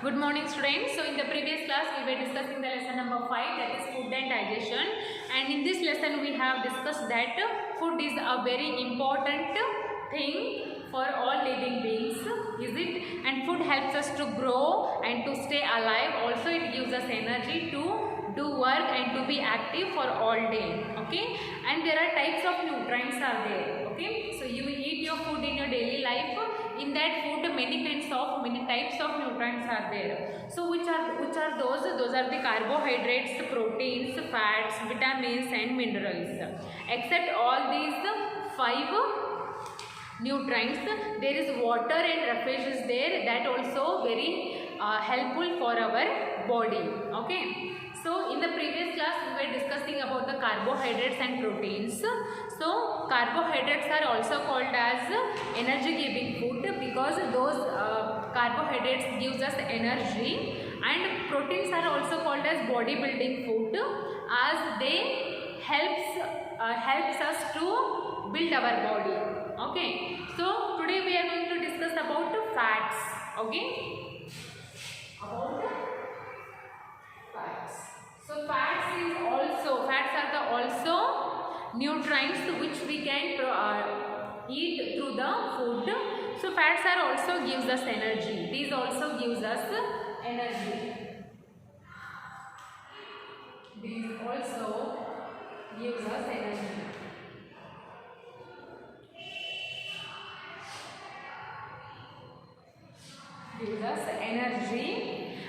Good morning students. So in the previous class we were discussing the lesson number 5, that is food and digestion, and in this lesson we have discussed that food is a very important thing for all living beings, is it? And food helps us to grow and to stay alive. Also it gives us energy to do work and to be active for all day. Okay, and there are types of nutrients are there. Okay, so you eat your food in your daily life. In that food many types of nutrients are there. So which are those? Those are the carbohydrates, proteins, fats, vitamins and minerals. Except all these 5 nutrients, there is water and refuge is there, that also very helpful for our body. Okay, so in the previous class we were discussing about the carbohydrates and proteins. So carbohydrates are also called as energy giving food because those carbohydrates gives us energy, and proteins are also called as bodybuilding food as they helps us to build our body. Okay, so today we are going to discuss about fats. Okay, about fats. So fats are the also nutrients which we can eat through the food. So fats are also gives us energy. These also gives us energy. These also gives us energy. Gives us energy,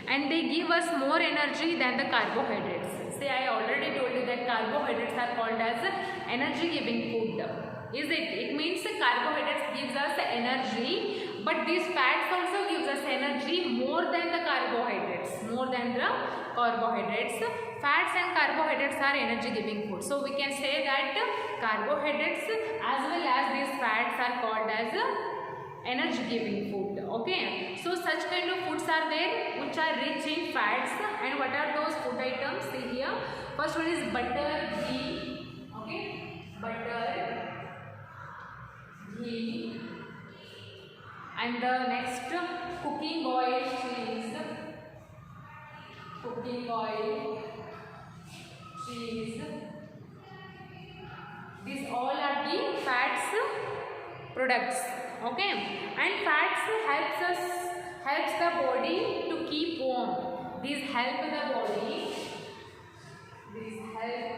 and they give us more energy than the carbohydrates. Say, I already told you that carbohydrates are called as energy giving food. Is it? It means carbohydrates gives us energy, but these fats also gives us energy more than the carbohydrates. Fats and carbohydrates are energy giving food. So we can say that carbohydrates as well as these fats are called as energy giving food. Okay, so such kind of foods are there which are rich in fats. And what are those food items? See here, first one is butter, ghee. Okay, butter, ghee, and the next cooking oil, cheese. Cooking oil, cheese. These all are the fats products. Okay, and fats helps the body to keep warm. These help the body. These help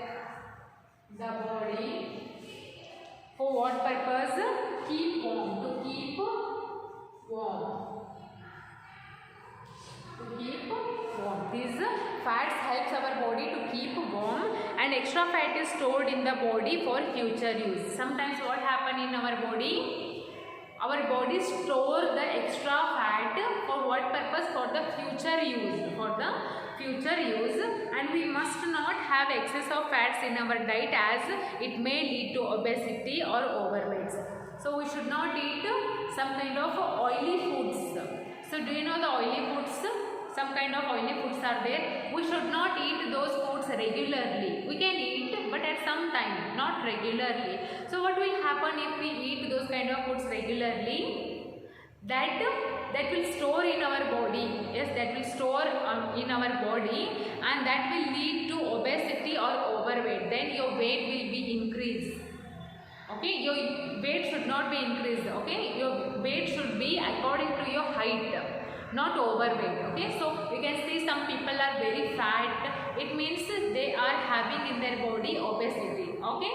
the body for what purpose? Keep warm. To keep warm. To keep warm. These fats helps our body to keep warm, and extra fat is stored in the body for future use. Sometimes what happen in our body? Our body store the extra fat for what purpose? For the future use. And we must not have excess of fats in our diet as it may lead to obesity or overweight. So we should not eat some kind of oily foods. So do you know the oily foods? Some kind of oily foods are there. We should not eat those foods regularly. We can eat, but at some time, not regularly. So what will happen if we eat those kind of foods regularly? That will store in our body. Yes, that will store in our body, and that will lead to obesity or overweight. Then your weight will be increased. Okay, your weight should not be increased. Okay, your weight should be according to your height, not overweight. Okay, so you can see some people are very fat. It means they are having in their body obesity. Okay,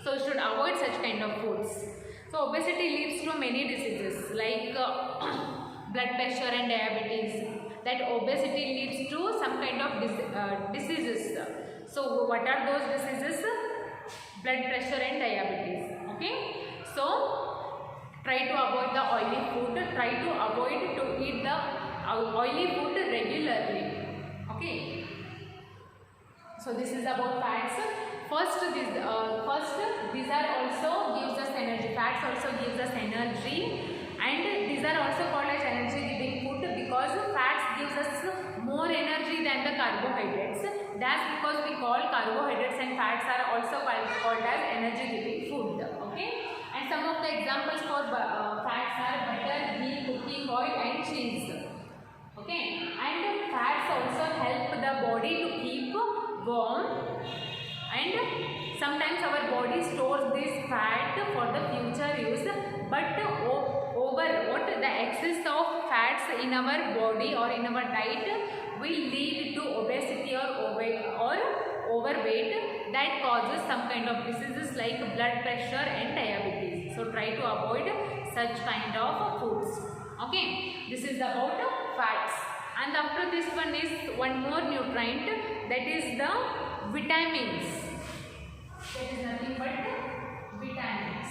so you should avoid such kind of foods. So obesity leads to many diseases like blood pressure and diabetes. That obesity leads to some kind of diseases. So what are those diseases? Blood pressure and diabetes. Okay, so try to avoid the oily food. Try to avoid to eat the oily food regularly. Okay, so this is about fats. First these are also gives us energy. Fats also gives us energy, and these are also called as energy giving food because fats gives us more energy than the carbohydrates. That's because we call carbohydrates and fats are also called as energy giving food. Okay, and some of the examples for fats are butter, ghee, cooking oil and cheese. Okay. warm, and sometimes our body stores this fat for the future use, but over what the excess of fats in our body or in our diet will lead to obesity or overweight that causes some kind of diseases like blood pressure and diabetes. So try to avoid such kind of foods. Okay, this is about fats. And after this one is one more nutrient, that is the vitamins. That is nothing but vitamins.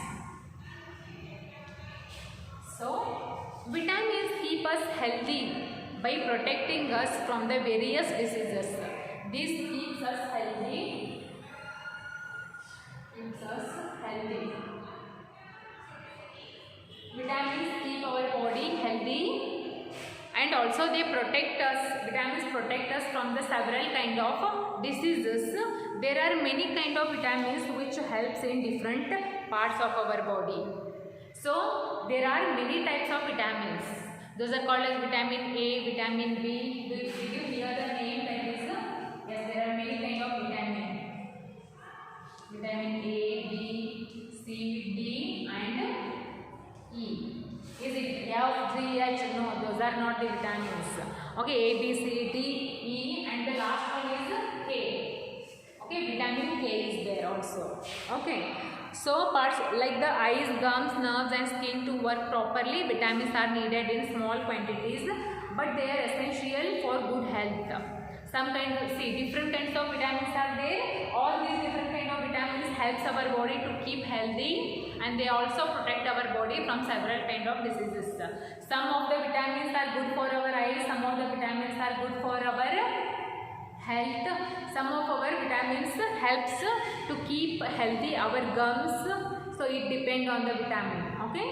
So vitamins keep us healthy by protecting us from the various diseases. This keeps us healthy. Keeps us healthy. Vitamins keep our body healthy, and also they protect us. Vitamins protect us from the several kind of diseases. There are many kind of vitamins which helps in different parts of our body. So there are many types of vitamins. Those are called as vitamin A, vitamin B. Did you hear the name that is? Yes, there are many kind of vitamin. Vitamin A, B, C, D and E. Is it F, G, H? No, those are not the vitamins. Okay, A, B, C, D, E, and the last one is K. Okay, vitamin K is there also. Okay, so parts like the eyes, gums, nerves and skin to work properly, vitamins are needed in small quantities, but they are essential for good health. Some kind of, different kinds of vitamins are there. All these different kind of vitamins helps our body to keep healthy, and they also protect our body from several kind of diseases. Some of the vitamins are good for our eyes, some of the vitamins are good for our health. Some of our vitamins helps to keep healthy our gums, so it depends on the vitamin. Okay,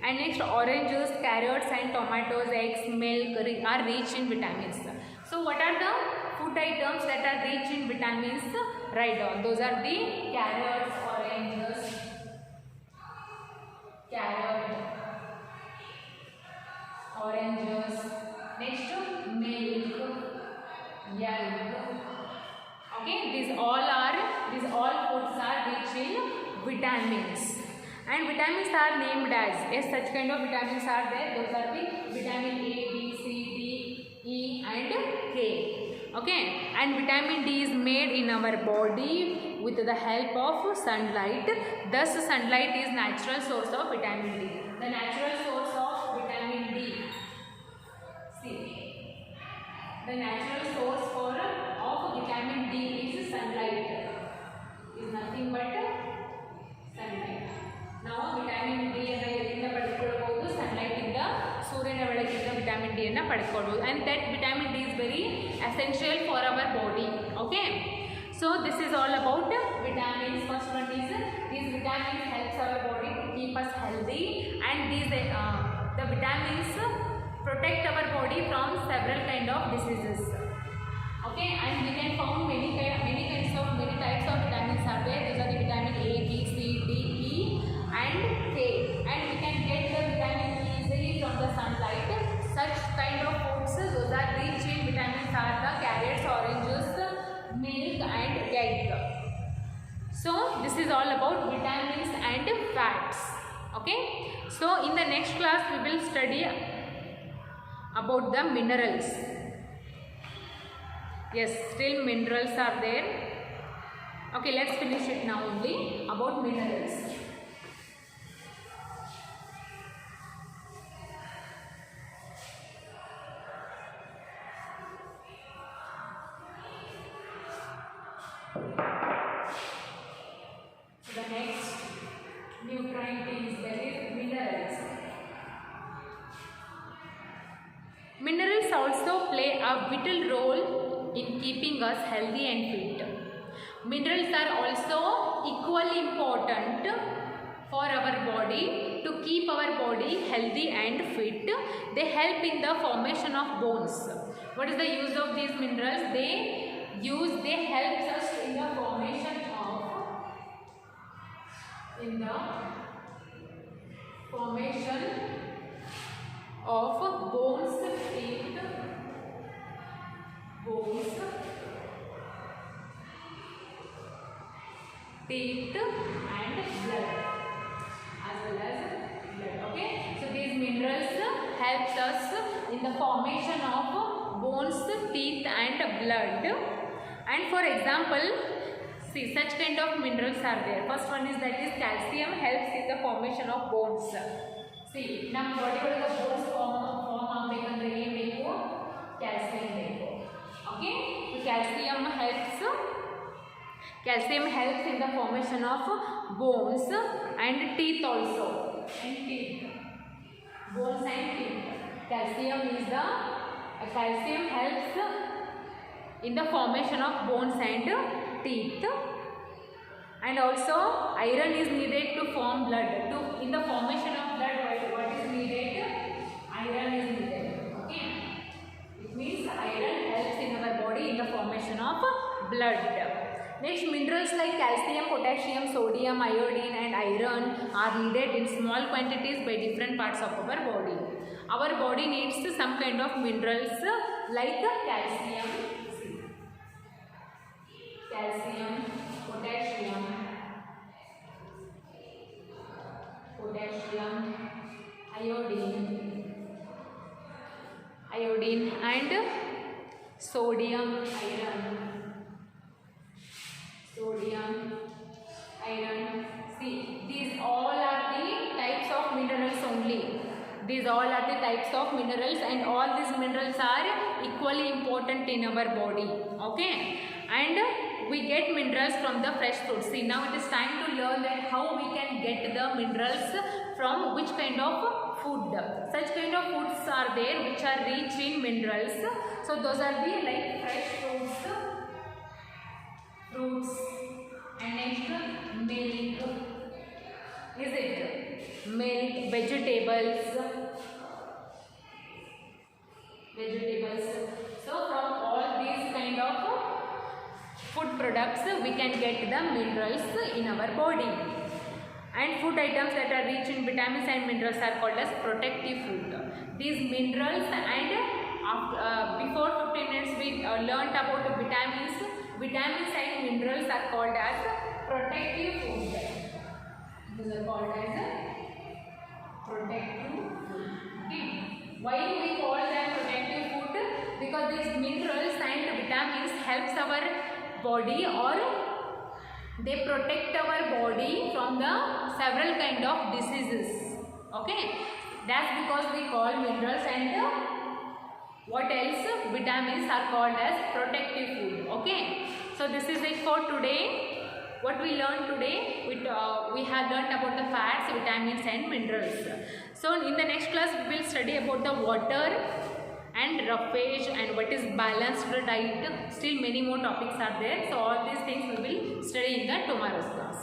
and next, oranges, carrots and tomatoes, eggs, milk are rich in vitamins. So what are the food items that are rich in vitamins? Write down. Those are the carrots, oranges, next milk, yolk. Okay, these all foods are rich in vitamins. And vitamins are named as, yes, such kind of vitamins are there. Those are the vitamin A, B, C, D, E and K. Okay, and vitamin D is made in our body with the help of sunlight. Thus sunlight is natural source of vitamin D. The natural source of vitamin D. See, the natural source of vitamin D is sunlight. Is nothing but sunlight. ನಾವು vitamin D ಅನ್ನು ಎಲ್ಲಿಂದ ಪಡೆದುಕೊಳ್ಳಬಹುದು? Sunlight ಇಂದ, ಸೂರ್ಯನ ಬೆಳಕಿಂದ vitamin D ಅನ್ನು ಪಡೆದುಕೊಳ್ಳಬಹುದು. And that vitamin D is very essential for our body. Okay, so this is all about vitamins. First one is these vitamins helps our body to keep us healthy, and these the vitamins protect our body from several kind of diseases. Okay, and we can found many types of vitamins are there. These are the vitamin A, B, C, D, E and K, and we can get the vitamin E easily from the sunlight. Such kind of foods, those are rich in vitamins are the carrots, oranges, milk and egg. So this is all about vitamins and fats. Okay, so in the next class we will study about the minerals. Yes, still minerals are there. Okay, let's finish it now only about minerals. The next nutrient is that is minerals. Minerals also play a vital role in keeping us healthy and fit. Minerals are also equally important for our body to keep our body healthy and fit. They help in the formation of bones. What is the use of these minerals? They help us in the formation of bones, teeth, bones teeth and blood, as well as blood. Okay, so these minerals helps us in the formation of bones, teeth and blood. And for example, see, such kind of minerals are there. First one is that is calcium helps in the formation of bones. See, ನಮ್ಮ body ಒಳಗೆ bones form ಆಗಬೇಕಂದ್ರೆ ಏನು ಬೇಕು? Calcium ಬೇಕು. Okay, calcium helps in the formation of bones and teeth also. And teeth, bones and teeth. Calcium helps in the formation of bones and teeth. And also iron is needed to form blood. In the formation of blood, what is needed? Iron is needed. Okay, it means iron helps in our body in the formation of blood. Next, minerals like calcium, potassium, sodium, iodine and iron are needed in small quantities by different parts of our body. Our body needs some kind of minerals like calcium, potassium, iodine and sodium, iron. See, these all are the types of minerals only. These all are the types of minerals, and all these minerals are equally important in our body. Okay, and we get minerals from the fresh fruits. See, now it is time to learn that how we can get the minerals from which kind of food. Such kind of foods are there which are rich in minerals. So those are the like fresh fruits, and next milk. Is it milk, vegetables? So from all these kind of food products we can get the minerals in our body. And food items that are rich in vitamins and minerals are called as protective food. These minerals, and before 15 minutes we learnt about vitamins. Vitamins and minerals are called as protective food. These are called as protective food. Okay. Why we call them protective food? Because these minerals and vitamins helps our body, or they protect our body from the several kind of diseases. Okay, that's because we call minerals and what else? Vitamins are called as protective food. Okay, so this is it for today. What we learned today, we have learned about the fats, vitamins and minerals. So in the next class we will study about the water and roughage and what is balanced diet. Still many more topics are there. So all these things we will study in the tomorrow's class.